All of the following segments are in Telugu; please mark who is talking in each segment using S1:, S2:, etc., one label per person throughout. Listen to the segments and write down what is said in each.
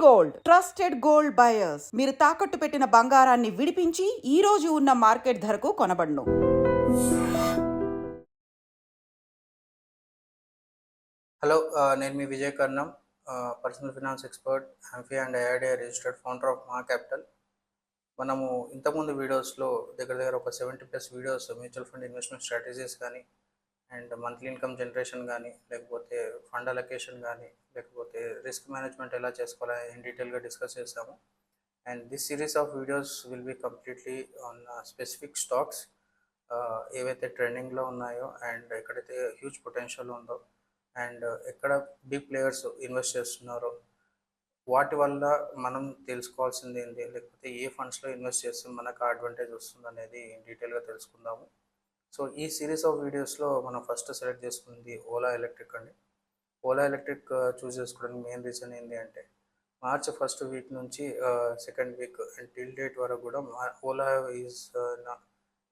S1: Gold trusted gold buyers. మీరు తాకట్టు పెట్టిన బంగారాన్ని విడిపించి ఈ రోజు ఉన్న మార్కెట్ ధరకు కొనబడును.
S2: హలో, నేను మీ Vijay Karnam, personal finance expert, AMFI and IIDI registered founder of మా క్యాపిటల్. మనము ఇంతకుముందు వీడియోస్లో దగ్గర ఒక 70+ videos mutual fund investment strategies కానీ, అండ్ మంత్లీ ఇన్కమ్ జనరేషన్ కానీ, లేకపోతే ఫండ్ అలొకేషన్ కానీ, లేకపోతే రిస్క్ మేనేజ్మెంట్ ఎలా చేసుకోవాలని ఇన్ డీటెయిల్గా డిస్కస్ చేస్తాము. And this series of videos will be completely on specific stocks ఏవైతే ట్రెండింగ్లో ఉన్నాయో అండ్ ఎక్కడైతే హ్యూజ్ పొటెన్షియల్ ఉందో అండ్ ఎక్కడ బిగ్ ప్లేయర్స్ ఇన్వెస్ట్ చేస్తున్నారో వాటి వల్ల మనం తెలుసుకోవాల్సింది ఏంటి, లేకపోతే ఏ ఫండ్స్లో ఇన్వెస్ట్ చేస్తే మనకు అడ్వాంటేజ్ వస్తుంది అనేది డీటెయిల్గా తెలుసుకుందాము. సో ఈ సిరీస్ ఆఫ్ వీడియోస్లో మనం ఫస్ట్ సెలెక్ట్ చేసుకుంది ఓలా ఎలక్ట్రిక్ అండి. ఓలా ఎలక్ట్రిక్ చూస్ చేసుకోవడానికి మెయిన్ రీజన్ ఏంటి అంటే మార్చ్ ఫస్ట్ వీక్ నుంచి second week and till date వరకు కూడా Ola is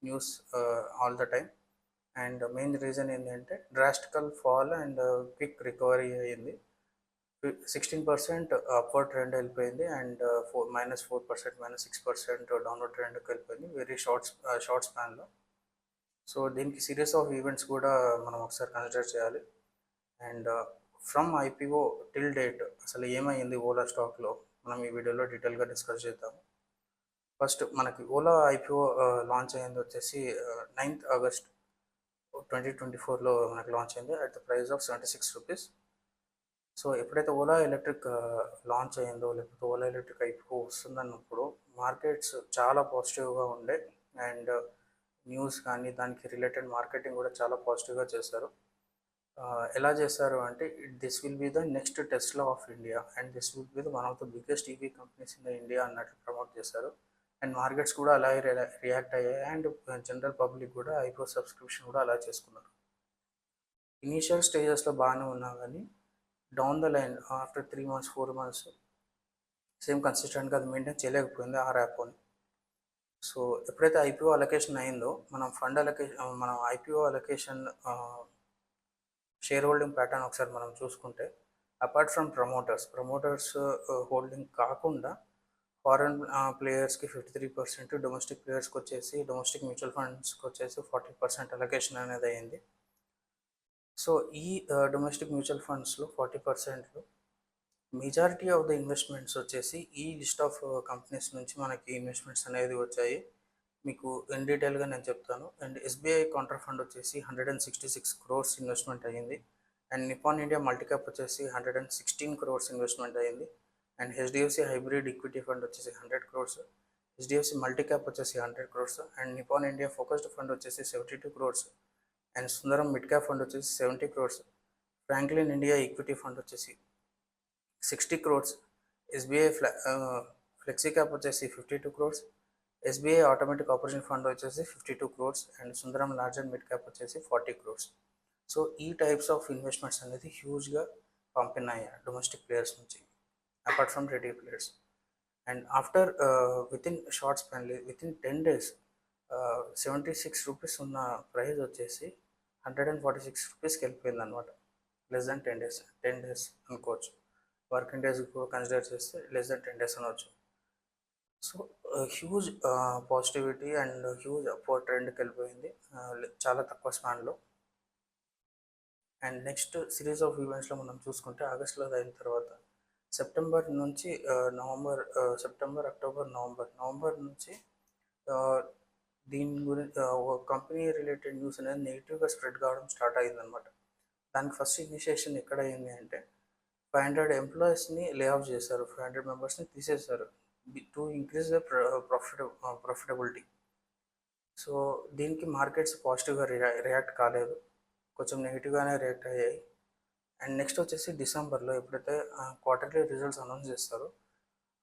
S2: news all the time. And main reason ఏంటంటే drastical fall and quick recovery అయ్యింది. 16% అప్వర్డ్ ట్రెండ్ వెళ్ళిపోయింది అండ్ -4% -6% డౌన్వర్డ్ ట్రెండ్కి వెళ్ళిపోయింది వెరీ షార్ట్ స్పాన్లో. సో దీనికి సిరీస్ ఆఫ్ ఈవెంట్స్ కూడా మనం ఒకసారి కన్సిడర్ చేయాలి. And from IPO till date అసలు ఏమైంది ఓలా స్టాక్లో మనం ఈ వీడియోలో డీటెయిల్గా డిస్కస్ చేద్దాము. ఫస్ట్ మనకి ఓలా ఐపీఓ లాంచ్ అయ్యింది వచ్చేసి 9th ఆగస్ట్ 2024లో మనకి లాంచ్ అయింది at the price of 76 rupees. So ఎప్పుడైతే ఓలా ఎలక్ట్రిక్ లాంచ్ అయ్యిందో, లేకపోతే ఓలా ఎలక్ట్రిక్ ఐపీఓ వస్తుందన్నప్పుడు మార్కెట్స్ చాలా పాజిటివ్గా ఉండే అండ్ న్యూస్ కానీ దానికి రిలేటెడ్ మార్కెటింగ్ కూడా చాలా పాజిటివ్గా చేశారు. ఎలా చేశారు అంటే this will be the next Tesla of India and this will be the one of the biggest EV companies in the India అన్నట్లు ప్రమోట్ చేశారు. అండ్ మార్కెట్స్ కూడా అలాగే రియాక్ట్ అయ్యాయి అండ్ జనరల్ పబ్లిక్ కూడా ఐపీఓ సబ్స్క్రిప్షన్ కూడా అలా చేసుకున్నారు. ఇనీషియల్ స్టేజెస్లో బాగానే ఉన్నా కానీ down the line after 3 months 4 months same కన్సిస్టెంట్గా అది మెయింటైన్ చేయలేకపోయింది ఆ ర్యాపోని. సో ఎప్పుడైతే ఐపీఓ అలొకేషన్ అయిందో మనం IPO allocation share holding pattern ఒకసారి మనం చూసుకుంటే అపార్ట్ ఫ్రమ్ ప్రమోటర్స్ హోల్డింగ్ కాకుండా ఫారెన్ ప్లేయర్స్కి 53%, డొమెస్టిక్ ప్లేయర్స్కి వచ్చేసి డొమెస్టిక్ మ్యూచువల్ ఫండ్స్కి వచ్చేసి 40% అలొకేషన్ అనేది అయింది. సో ఈ డొమెస్టిక్ మ్యూచువల్ ఫండ్స్లో 40%లో మెజారిటీ ఆఫ్ ద ఇన్వెస్ట్మెంట్స్ వచ్చేసి ఈ లిస్ట్ ఆఫ్ కంపెనీస్ నుంచి మనకి ఇన్వెస్ట్మెంట్స్ అనేది వచ్చాయి. మీకు ఇన్ డీటెయిల్గా నేను చెప్తాను. అండ్ ఎస్బీఐ కౌంటర్ ఫండ్ వచ్చేసి 166 crores ఇన్వెస్ట్మెంట్ అయ్యింది. అండ్ నిపాన్ ఇండియా మల్టీక్యాప్ వచ్చేసి 116 crores ఇన్వెస్ట్మెంట్ అయ్యింది. And HDFC hybrid equity fund వచ్చేసి 100 crores, హెచ్డిఎఫ్సి మల్టీక్యాప్ వచ్చేసి 100 crores, and Nippon India focused fund వచ్చేసి 72 crores, and Sundaram mid cap fund వచ్చేసి 70 crores, Franklin India equity fund వచ్చేసి 60 crores, ఎస్బీఐ ఫ్లెక్సీ క్యాప్ వచ్చేసి 52 crores, SBI automatic operation fund వచ్చేసి 52 crores, and Sundaram large and mid cap వచ్చేసి 40 crores. సో ఈ టైప్స్ ఆఫ్ ఇన్వెస్ట్మెంట్స్ అనేది హ్యూజ్గా పంపినాయి డొమెస్టిక్ ప్లేయర్స్ నుంచి apart from retail players. And after within short span within 10 days 76 rupees ఉన్న ప్రైస్ వచ్చేసి 146 రూపీస్కి వెళ్ళిపోయింది అనమాట. లెస్ దాన్ 10 days అనుకోవచ్చు. వర్కింగ్ డేస్ కన్సిడర్ చేస్తే లెస్ దాన్ 10 days అనవచ్చు. So huge positivity and huge upward ట్రెండ్కి వెళ్ళిపోయింది చాలా తక్కువ స్పాన్లో. అండ్ నెక్స్ట్ సిరీస్ ఆఫ్ ఈవెంట్స్లో మనం చూసుకుంటే ఆగస్ట్లో అయిన తర్వాత సెప్టెంబర్ నుంచి సెప్టెంబర్, అక్టోబర్, నవంబర్ నుంచి దీని గురించి ఒక కంపెనీ రిలేటెడ్ న్యూస్ అనేది నెగిటివ్గా స్ప్రెడ్ కావడం స్టార్ట్ అయిందనమాట. దానికి ఫస్ట్ ఇనిషియేషన్ ఎక్కడ అయింది అంటే 500 ఎంప్లాయీస్ని లే ఆఫ్ చేశారు, 500 మెంబర్స్ని తీసేశారు to increase the profitability. So దీనికి మార్కెట్స్ పాజిటివ్గా రియాక్ట్ కాలేదు, కొంచెం నెగిటివ్గానే రియాక్ట్ అయ్యాయి. అండ్ నెక్స్ట్ వచ్చేసి డిసెంబర్లో ఎప్పుడైతే క్వార్టర్లీ రిజల్ట్స్ అనౌన్స్ చేస్తారో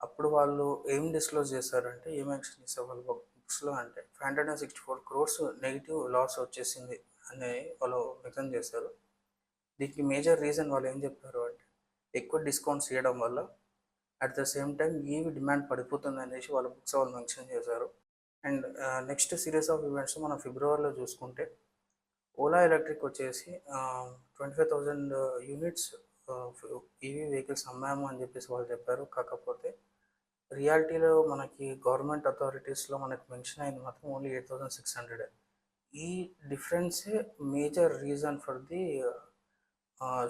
S2: అప్పుడు వాళ్ళు ఏం డిస్క్లోజ్ చేశారంటే ఏం యాక్షన్ చేస్తారు వాళ్ళ బుక్స్లో అంటే 564 crores నెగిటివ్ లాస్ వచ్చేసింది అని వాళ్ళు వ్యక్తం చేశారు. దీనికి మేజర్ రీజన్ వాళ్ళు ఏం చెప్పారు అంటే ఎక్కువ డిస్కౌంట్స్ ఇవ్వడం వల్ల at the same time EV demand పడిపోతుంది అనేసి వాళ్ళ బుక్స్ వాళ్ళు మెన్షన్ చేశారు. And next series of events మనం ఫిబ్రవరిలో చూసుకుంటే ఓలా ఎలక్ట్రిక్ వచ్చేసి 25,000 units ఈవీ వెహికల్స్ అమ్మాము అని చెప్పేసి వాళ్ళు చెప్పారు. కాకపోతే రియాలిటీలో మనకి గవర్నమెంట్ అథారిటీస్‌లో మనకు మెన్షన్ అయింది మాత్రం ఓన్లీ 8600. ఈ డిఫరెన్సే మేజర్ రీజన్ ఫర్ ది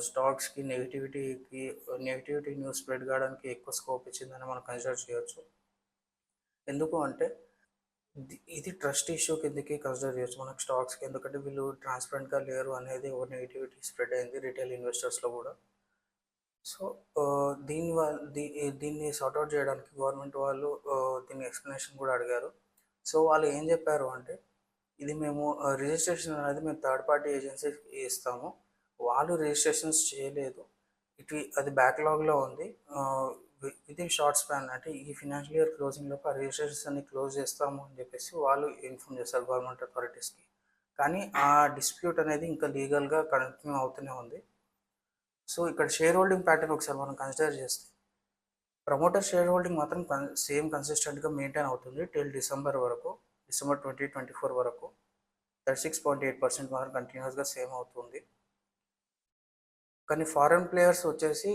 S2: స్టాక్స్‌కి నెగటివిటీ న్యూస్ స్ప్రెడ్ కావడానికి ఎక్కువ స్కోప్ ఇచ్చిందని మనం కన్సిడర్ చేయొచ్చు. ఎందుకు అంటే ఇది ట్రస్ట్ ఇష్యూ కిందకి కన్సిడర్ చేయొచ్చు మనకు స్టాక్స్‌కి. ఎందుకంటే వీళ్ళు ట్రాన్స్‌పరెంట్‌గా లేరు అనేది ఒక నెగటివిటీ స్ప్రెడ్ అయింది రిటైల్ ఇన్వెస్టర్స్‌లో కూడా. సో, దీన్ని సార్ట్ ఔట్ చేయడానికి గవర్నమెంట్ వాళ్ళు దీన్ని ఎక్స్‌ప్లనేషన్ కూడా అడిగారు. సో, వాళ్ళు ఏం చెప్పారు అంటే, ఇది మేము రిజిస్ట్రేషన్ అనేది మేము థర్డ్ పార్టీ ఏజెన్సీకి ఇస్తాము. వాళ్ళు రిజిస్ట్రేషన్స్ చేయలేదు. అది బ్యాక్‌లాగ్‌లో ఉంది. వితిన్ షార్ట్ స్పాన్ అంటే ఈ ఫినాన్షియల్ ఇయర్ క్లోజింగ్‌లోపు ఆ రిజిస్ట్రేషన్స్ అన్ని క్లోజ్ చేస్తాము అని చెప్పేసి వాళ్ళు ఇన్ఫార్మ్ చేశారు గవర్నమెంట్ అథారిటీస్‌కి. కానీ ఆ డిస్ప్యూట్ అనేది ఇంకా లీగల్‌గా కంటిన్యూ అవుతూనే ఉంది. సో, ఇక్కడ షేర్ హోల్డింగ్ ప్యాటర్న్ ఒకసారి మనం కన్సిడర్ చేస్తే, ప్రమోటర్ షేర్ హోల్డింగ్ మాత్రం సేమ్ కన్సిస్టెంట్‌గా మెయింటైన్ అవుతుంది టిల్ డిసెంబర్ 2024 వరకు. 36.8% మాత్రం కంటిన్యూస్‌గా సేమ్ అవుతుంది. కానీ ఫారెన్ ప్లేయర్స్ వచ్చేసి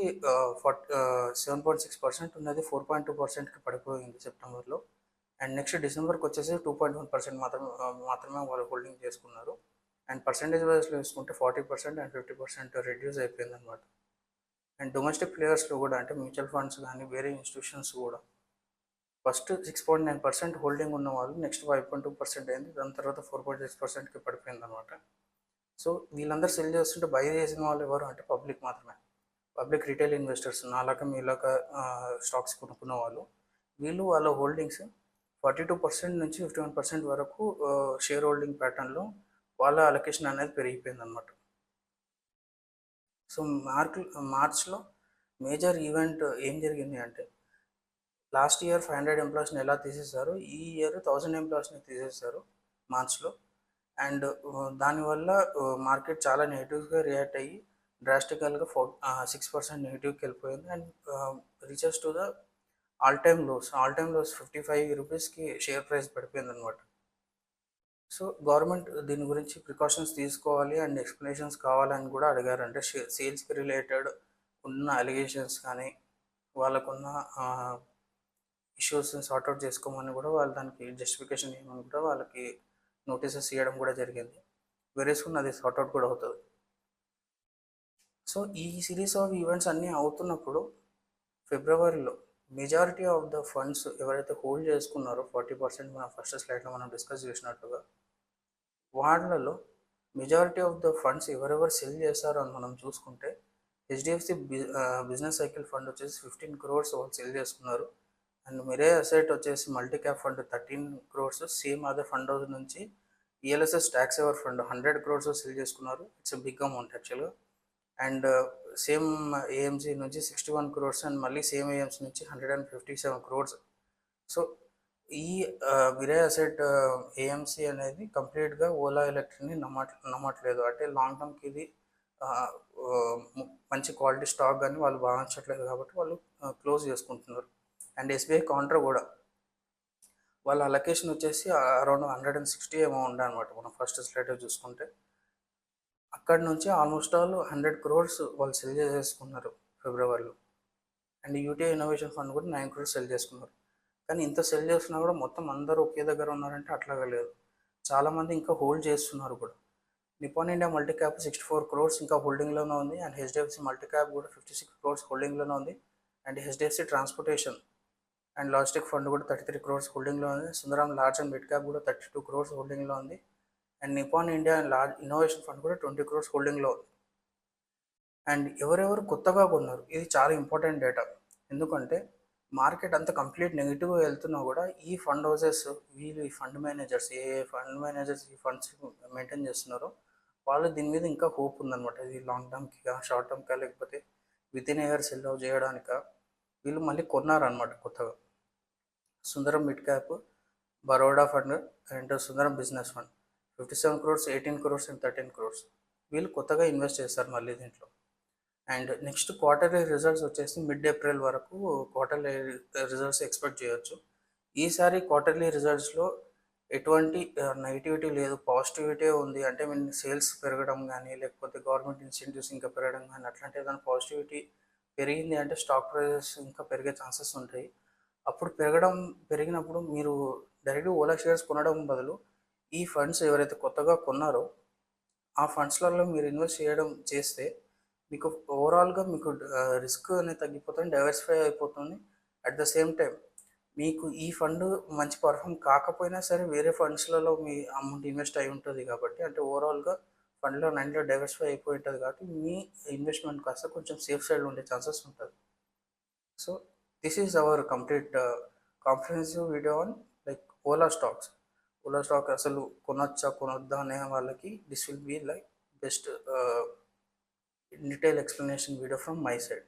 S2: 7.6% ఉన్నది 4.2%కి పడిపోయింది సెప్టెంబర్లో. అండ్ నెక్స్ట్ డిసెంబర్కి వచ్చేసి 2.1% మాత్రమే వాళ్ళు హోల్డింగ్ చేసుకున్నారు. అండ్ పర్సెంటేజ్ వైజ్లో చూసుకుంటే 40% అండ్ 50% రెడ్యూస్ అయిపోయిందనమాట. అండ్ డొమెస్టిక్ ప్లేయర్స్లో కూడా అంటే మ్యూచువల్ ఫండ్స్ కానీ వేరే ఇన్స్టిట్యూషన్స్ కూడా ఫస్ట్ 6.9% హోల్డింగ్ ఉన్న వాళ్ళు నెక్స్ట్ 5.2% అయింది. దాని తర్వాత 4.6%కి పడిపోయిందనమాట. సో, వీళ్ళందరూ సెల్ చేస్తుంటే బై చేసిన వాళ్ళు ఎవరు అంటే పబ్లిక్ మాత్రమే. పబ్లిక్ రిటైల్ ఇన్వెస్టర్స్ నాలాగా మీలాగా స్టాక్స్ కొనుక్కున్న వాళ్ళు. వీళ్ళు వాళ్ళ హోల్డింగ్స్ 42% నుంచి 51% వరకు షేర్ హోల్డింగ్ ప్యాటర్న్లో వాళ్ళ అలొకేషన్ అనేది పెరిగిపోయిందనమాట. సో, మార్చ్‌లో మేజర్ ఈవెంట్ ఏం జరిగింది అంటే, లాస్ట్ ఇయర్ 500 ఎంప్లాయీస్‌ని ఎలా తీసేశారో, ఈ ఇయర్ 1000 ఎంప్లాయీస్‌ని తీసేశారు మార్చ్‌లో. అండ్ దానివల్ల మార్కెట్ చాలా నెగిటివ్గా రియాక్ట్ అయ్యి డ్రాస్టికల్గా 6% నెగిటివ్కి వెళ్ళిపోయింది. And reaches to the all time lows 55 రూపీస్కి షేర్ ప్రైస్ పడిపోయిందనమాట. సో, గవర్నమెంట్ దీని గురించి ప్రికాషన్స్ తీసుకోవాలి అండ్ ఎక్స్ప్లెనేషన్స్ కావాలని కూడా అడిగారు. అంటే సేల్స్కి రిలేటెడ్ ఉన్న అలిగేషన్స్ కానీ వాళ్ళకున్న ఇష్యూస్ని సార్ట్అవుట్ చేసుకోమని కూడా వాళ్ళు దానికి జస్టిఫికేషన్ ఇవ్వమని కూడా వాళ్ళకి నోటీసెస్ ఇవ్వడం కూడా జరిగింది. వెరీ సూన్ అది సార్ట్అవుట్ కూడా అవుతుంది. సో, ఈ సిరీస్ ఆఫ్ ఈవెంట్స్ అన్నీ అవుతున్నప్పుడు ఫిబ్రవరిలో మెజారిటీ ఆఫ్ ద ఫండ్స్ ఎవరైతే హోల్డ్ చేసుకున్నారో 40% మన ఫస్ట్ స్లైడ్లో మనం డిస్కస్ చేసినట్టుగా, వాళ్ళలో మెజారిటీ ఆఫ్ ద ఫండ్స్ ఎవరెవరు సెల్ చేశారో అని మనం చూసుకుంటే, హెచ్డిఎఫ్సి బిజినెస్ సైకిల్ ఫండ్ వచ్చేసి 15 crores వాళ్ళు సెల్ చేసుకున్నారు. అండ్ మిరే అసెట్ వచ్చేసి multi cap fund 13 crores, same అదే ఫండ్ హౌస్ నుంచి ELSS tax ever fund 100 crores cell చేసుకున్నారు. ఇట్స్ బిగ్ అమౌంట్ యాక్చువల్గా. అండ్ సేమ్ ఏఎంసీ నుంచి 61 crores అండ్ మళ్ళీ సేమ్ ఏఎంసీ నుంచి 157 crores. సో, ఈ విరే అసెట్ ఏఎంసీ అనేది కంప్లీట్గా ఓలా ఎలక్ట్రిక్ని నమ్మట్లేదు. అంటే లాంగ్ టర్మ్కి ఇది మంచి క్వాలిటీ స్టాక్ కానీ వాళ్ళు భావించట్లేదు కాబట్టి వాళ్ళు క్లోజ్ చేసుకుంటున్నారు. అండ్ ఎస్బీఐ కౌంటర్ కూడా వాళ్ళ అలొకేషన్ వచ్చేసి అరౌండ్ 160 ఏమో ఉండే అనమాట మనం ఫస్ట్ స్లైడ్ చూసుకుంటే. అక్కడ నుంచి ఆల్మోస్ట్ ఆల్ 100 crores వాళ్ళు సెల్ చేసేసుకున్నారు ఫిబ్రవరిలో. అండ్ యూటీఐ ఇన్నోవేషన్ ఫండ్ కూడా 9 crores సెల్ చేసుకున్నారు. కానీ ఇంత సెల్ చేస్తున్నా కూడా మొత్తం అందరూ ఒకే దగ్గర ఉన్నారంటే అట్లాగా లేదు. చాలామంది ఇంకా హోల్డ్ చేస్తున్నారు కూడా. Nippon India multi cap 64 crores ఇంకా హోల్డింగ్లోనే ఉంది. అండ్ హెచ్డిఎఫ్సి మల్టీ క్యాప్ కూడా 56 crores హోల్డింగ్లోనే ఉంది. And HDFC transportation and logistic fund కూడా 33 crores హోల్డింగ్లో ఉంది. సుందరం లార్జ్ అండ్ మిడ్ క్యాప్ కూడా 32 crores హోల్డింగ్లో ఉంది. And Nippon India and large innovation fund కూడా 20 crores హోల్డింగ్లో ఉంది. అండ్ ఎవరెవరు కొత్తగా కొన్నారు, ఇది చాలా ఇంపార్టెంట్ డేటా. ఎందుకంటే మార్కెట్ అంతా కంప్లీట్ నెగిటివ్గా వెళ్తున్నా కూడా ఈ ఫండ్ హౌసెస్ వీళ్ళు ఈ ఫండ్ మేనేజర్స్ ఈ ఫండ్స్ మెయింటైన్ చేస్తున్నారో వాళ్ళు దీని మీద ఇంకా హోప్ ఉందన్నమాట. ఇది లాంగ్ టర్మ్కి షార్ట్ టర్మ్కా లేకపోతే వితిన్ ఇయర్ సెల్ అవుట్ చేయడానిక వీళ్ళు మళ్ళీ కొన్నారనమాట కొత్తగా. Sundaram mid cap, Baroda fund and Sundaram business fund 57 crores, 18 crores and 13 crores వీళ్ళు కొత్తగా ఇన్వెస్ట్ చేస్తారు మళ్ళీ దీంట్లో. అండ్ నెక్స్ట్ క్వార్టర్లీ రిజల్ట్స్ వచ్చేసి మిడ్ ఏప్రిల్ వరకు క్వార్టర్లీ రిజల్ట్స్ ఎక్స్పెక్ట్ చేయొచ్చు. ఈసారి క్వార్టర్లీ రిజల్ట్స్లో ఎటువంటి నెగటివిటీ లేదు. పాజిటివిటీ ఉంది. అంటే మీన్ సేల్స్ పెరగడం గానీ, లేకపోతే గవర్నమెంట్ ఇన్సెంటివ్స్ ఇంకా పెరగడం గానీ, అట్లాంటి ఏదైనా పాజిటివిటీ పెరిగింది అంటే స్టాక్ ప్రైజెస్ ఇంకా పెరిగే ఛాన్సెస్ ఉంటాయి. అప్పుడు పెరిగినప్పుడు మీరు డైరెక్ట్‌గా ఓలా షేర్స్ కొనడం బదులు, ఈ ఫండ్స్ ఎవరైతే కొత్తగా కొన్నారో, ఆ ఫండ్స్‌లలో మీరు ఇన్వెస్ట్ చేస్తే మీకు ఓవరాల్‌గా మీకు రిస్క్ అనేది తగ్గిపోతుంది. డైవర్సిఫై అయిపోతుంది. అట్ ద సేమ్ టైమ్ మీకు ఈ ఫండ్ మంచి పర్ఫార్మ్ కాకపోయినా సరే వేరే ఫండ్స్‌లలో మీ అమౌంట్ ఇన్వెస్ట్ అయ్యి ఉంటది కాబట్టి, అంటే ఓవరాల్‌గా ఫండ్‌లో 90లో డైవర్సిఫై అయిపోయి ఉంటది కాబట్టి, మీ ఇన్వెస్ట్‌మెంట్ కాస్త కొంచెం సేఫ్ సైడ్‌లో ఉండే ఛాన్సెస్ ఉంటది. So, this is our complete comprehensive video on like Ola stocks. Ola stock అసలు కొనొచ్చా? కొనొద్దా? అనే వాళ్ళకి this will be like best detail explanation video from my side.